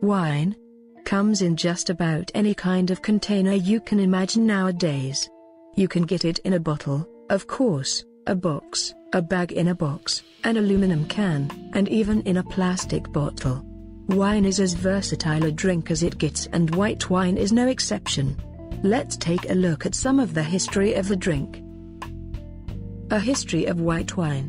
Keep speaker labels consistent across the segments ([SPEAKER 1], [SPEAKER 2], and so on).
[SPEAKER 1] Wine comes in just about any kind of container you can imagine nowadays. You can get it in a bottle, of course, a box, a bag in a box, an aluminum can, and even in a plastic bottle. Wine is as versatile a drink as it gets, and white wine is no exception. Let's take a look at some of the history of the drink. A history of white wine.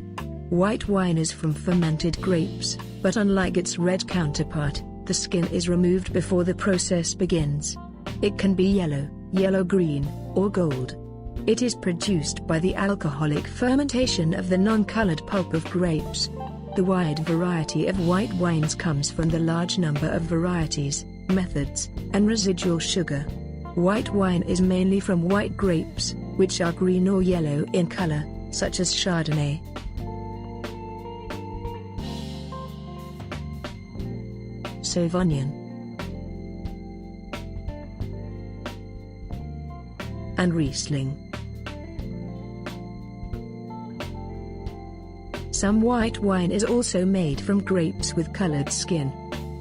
[SPEAKER 1] White wine is from fermented grapes, but unlike its red counterpart, the skin is removed before the process begins. It can be yellow, yellow-green, or gold. It is produced by the alcoholic fermentation of the non-colored pulp of grapes. The wide variety of white wines comes from the large number of varieties, methods, and residual sugar. White wine is mainly from white grapes, which are green or yellow in color, such as Chardonnay. Sauvignon and Riesling. Some white wine is also made from grapes with colored skin.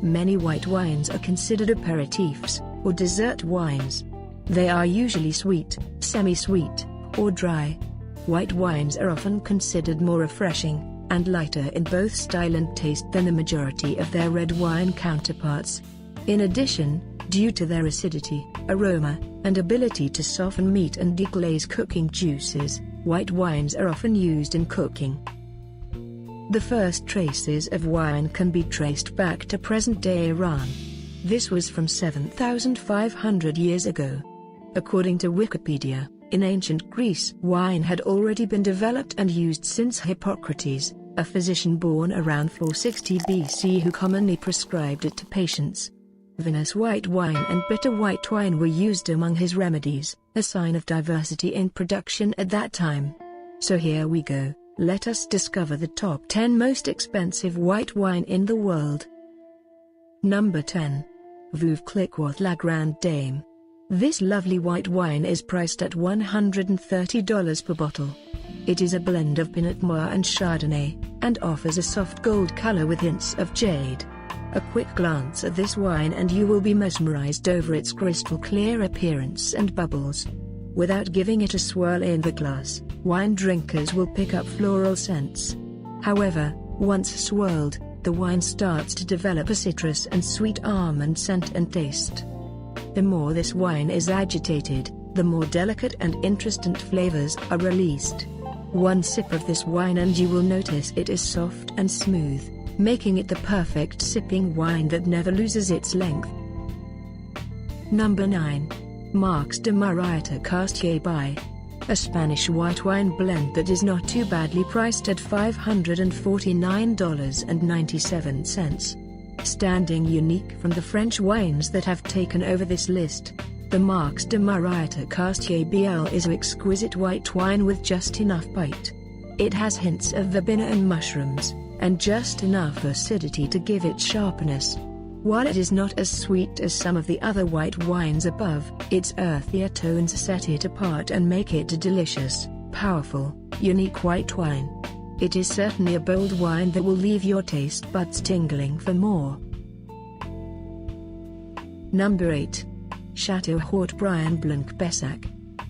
[SPEAKER 1] Many white wines are considered aperitifs, or dessert wines. They are usually sweet, semi-sweet, or dry. White wines are often considered more refreshing and lighter in both style and taste than the majority of their red wine counterparts. In addition, due to their acidity, aroma, and ability to soften meat and deglaze cooking juices, white wines are often used in cooking. The first traces of wine can be traced back to present-day Iran. This was from 7,500 years ago. According to Wikipedia, in ancient Greece, wine had already been developed and used since Hippocrates, a physician born around 460 BC who commonly prescribed it to patients. Vinous white wine and bitter white wine were used among his remedies, a sign of diversity in production at that time. So here we go, let us discover the top 10 most expensive white wine in the world. Number 10. Veuve Clicquot La Grande Dame. This lovely white wine is priced at $130 per bottle. It is a blend of Pinot Noir and Chardonnay, and offers a soft gold color with hints of jade. A quick glance at this wine and you will be mesmerized over its crystal clear appearance and bubbles. Without giving it a swirl in the glass, wine drinkers will pick up floral scents. However, once swirled, the wine starts to develop a citrus and sweet almond scent and taste. The more this wine is agitated, the more delicate and interesting flavors are released. One sip of this wine and you will notice it is soft and smooth, making it the perfect sipping wine that never loses its length. Number 9. Marques de Marieta Cartier by. A Spanish white wine blend that is not too badly priced at $549.97. Standing unique from the French wines that have taken over this list, the Marques de Marieta Cartier BL is an exquisite white wine with just enough bite. It has hints of verbena and mushrooms, and just enough acidity to give it sharpness. While it is not as sweet as some of the other white wines above, its earthier tones set it apart and make it a delicious, powerful, unique white wine. It is certainly a bold wine that will leave your taste buds tingling for more. Number 8. Chateau Haut-Brion Blanc Pessac.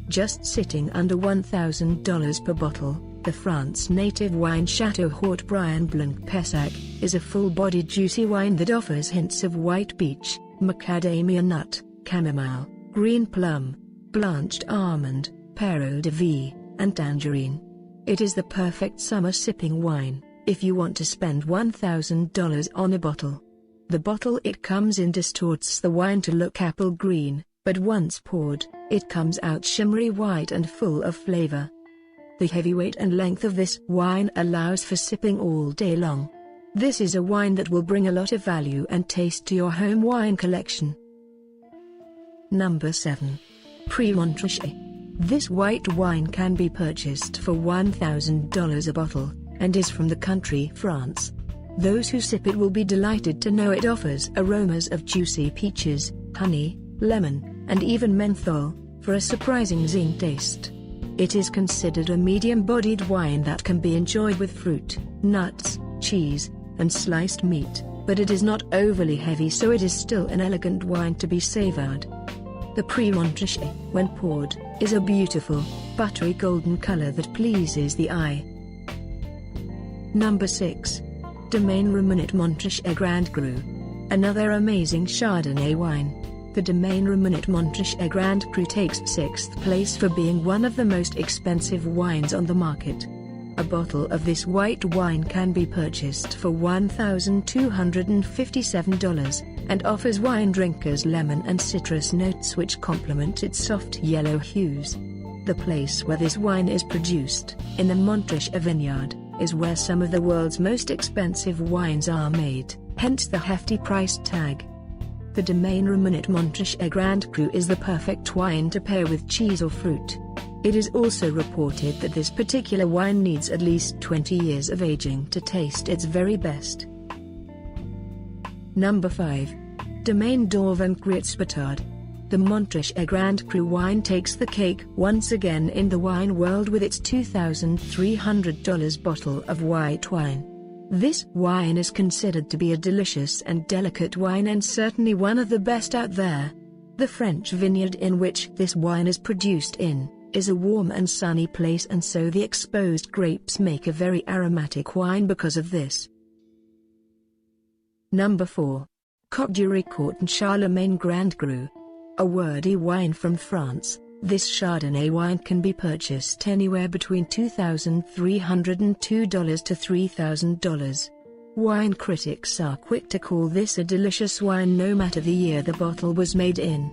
[SPEAKER 1] Just sitting under $1,000 per bottle, the France native wine Chateau Haut-Brion Blanc Pessac is a full-bodied juicy wine that offers hints of white peach, macadamia nut, chamomile, green plum, blanched almond, Perro de Vie, and tangerine. It is the perfect summer sipping wine, if you want to spend $1,000 on a bottle. The bottle it comes in distorts the wine to look apple green, but once poured, it comes out shimmery white and full of flavor. The heavy weight and length of this wine allows for sipping all day long. This is a wine that will bring a lot of value and taste to your home wine collection. Number 7. Premontreshe. This white wine can be purchased for $1,000 a bottle, and is from the country France. Those who sip it will be delighted to know it offers aromas of juicy peaches, honey, lemon, and even menthol, for a surprising zing taste. It is considered a medium-bodied wine that can be enjoyed with fruit, nuts, cheese, and sliced meat. but it is not overly heavy, so it is still an elegant wine to be savored. The Premontreshe, when poured, is a beautiful, buttery golden color that pleases the eye. Number 6. Domaine Reminite Montrachet Grand Cru. Another amazing Chardonnay wine. The Domaine Reminite Montrachet Grand Cru takes 6th place for being one of the most expensive wines on the market. A bottle of this white wine can be purchased for $1,257, and offers wine drinkers lemon and citrus notes which complement its soft yellow hues. The place where this wine is produced, in the Montrachet vineyard, is where some of the world's most expensive wines are made, hence the hefty price tag. The Domaine Reminite Montrachet Grand Cru is the perfect wine to pair with cheese or fruit. It is also reported that this particular wine needs at least 20 years of aging to taste its very best. Number 5. Domaine Dorvan Batard. The Montrachet Grand Cru wine takes the cake once again in the wine world with its $2,300 bottle of white wine. This wine is considered to be a delicious and delicate wine and certainly one of the best out there. The French vineyard in which this wine is produced in is a warm and sunny place, and so the exposed grapes make a very aromatic wine because of this. Number 4. Courchevel and Charlemagne Grand Cru. A wordy wine from France, this Chardonnay wine can be purchased anywhere between $2,302 to $3,000. Wine critics are quick to call this a delicious wine no matter the year the bottle was made in.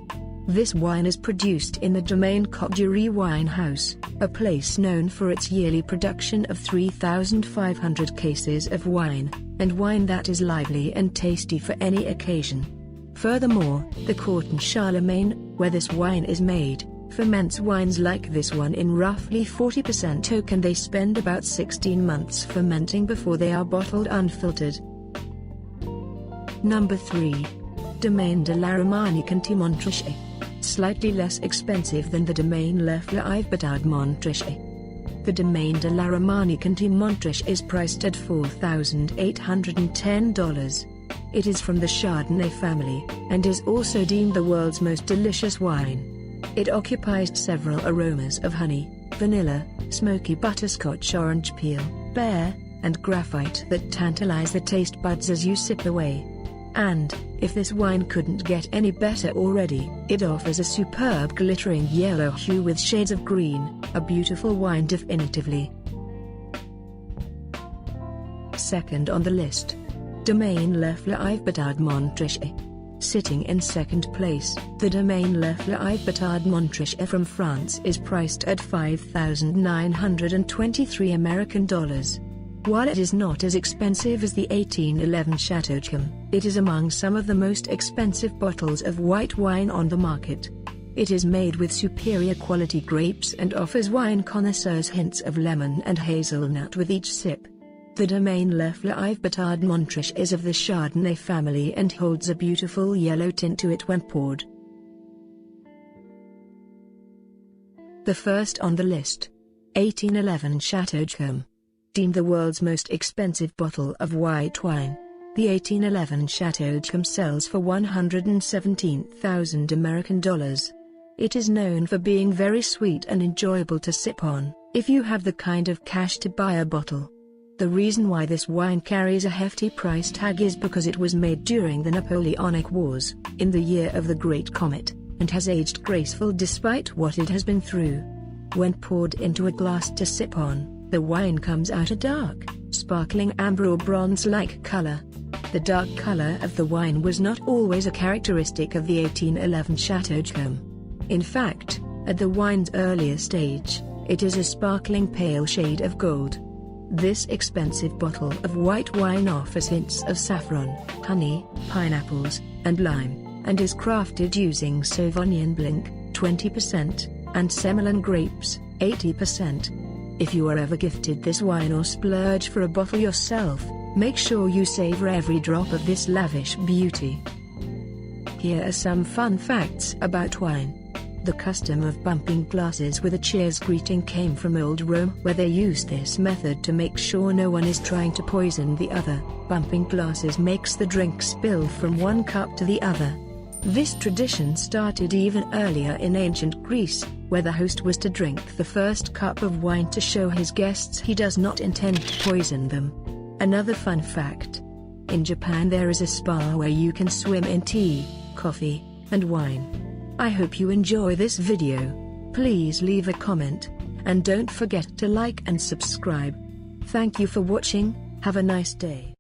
[SPEAKER 1] This wine is produced in the Domaine Courchevel Wine House, a place known for its yearly production of 3,500 cases of wine, and wine that is lively and tasty for any occasion. Furthermore, the Court and Charlemagne, where this wine is made, ferments wines like this one in roughly 40% oak, and they spend about 16 months fermenting before they are bottled unfiltered. Number 3. Domaine de Laramani Montrachet. Slightly less expensive than the Domaine Batard Montrachet. The Domaine de Laramani Montrachet is priced at $4,810. It is from the Chardonnay family, and is also deemed the world's most delicious wine. It occupies several aromas of honey, vanilla, smoky butterscotch, orange peel, pear, and graphite that tantalize the taste buds as you sip away. And, if this wine couldn't get any better already, it offers a superb glittering yellow hue with shades of green, a beautiful wine definitively. Second on the list. Domaine Batard Montrachet. Sitting in second place, the Domaine Batard Montrachet from France is priced at $5,923 American dollars. While it is not as expensive as the 1811 Chateau, it is among some of the most expensive bottles of white wine on the market. It is made with superior quality grapes and offers wine connoisseurs hints of lemon and hazelnut with each sip. The Domaine Batard Montrachet is of the Chardonnay family and holds a beautiful yellow tint to it when poured. The first on the list. 1811 Chateau. Deemed the world's most expensive bottle of white wine. The 1811 Chateau sells for $117,000 American dollars. It is known for being very sweet and enjoyable to sip on, if you have the kind of cash to buy a bottle. The reason why this wine carries a hefty price tag is because it was made during the Napoleonic Wars, in the year of the Great Comet, and has aged graceful despite what it has been through. When poured into a glass to sip on, the wine comes out a dark, sparkling amber or bronze-like color. The dark color of the wine was not always a characteristic of the 1811 Chateau. In fact, at the wine's earlier stage, it is a sparkling pale shade of gold. This expensive bottle of white wine offers hints of saffron, honey, pineapples, and lime, and is crafted using Sauvignon Blanc, 20%, and Semillon grapes, 80%. If you are ever gifted this wine or splurge for a bottle yourself, make sure you savor every drop of this lavish beauty. Here are some fun facts about wine. The custom of bumping glasses with a cheers greeting came from old Rome, where they used this method to make sure no one is trying to poison the other. Bumping glasses makes the drink spill from one cup to the other. This tradition started even earlier in ancient Greece, where the host was to drink the first cup of wine to show his guests he does not intend to poison them. Another fun fact: in Japan there is a spa where you can swim in tea, coffee, and wine. I hope you enjoy this video. Please leave a comment, and don't forget to like and subscribe. Thank you for watching. Have a nice day.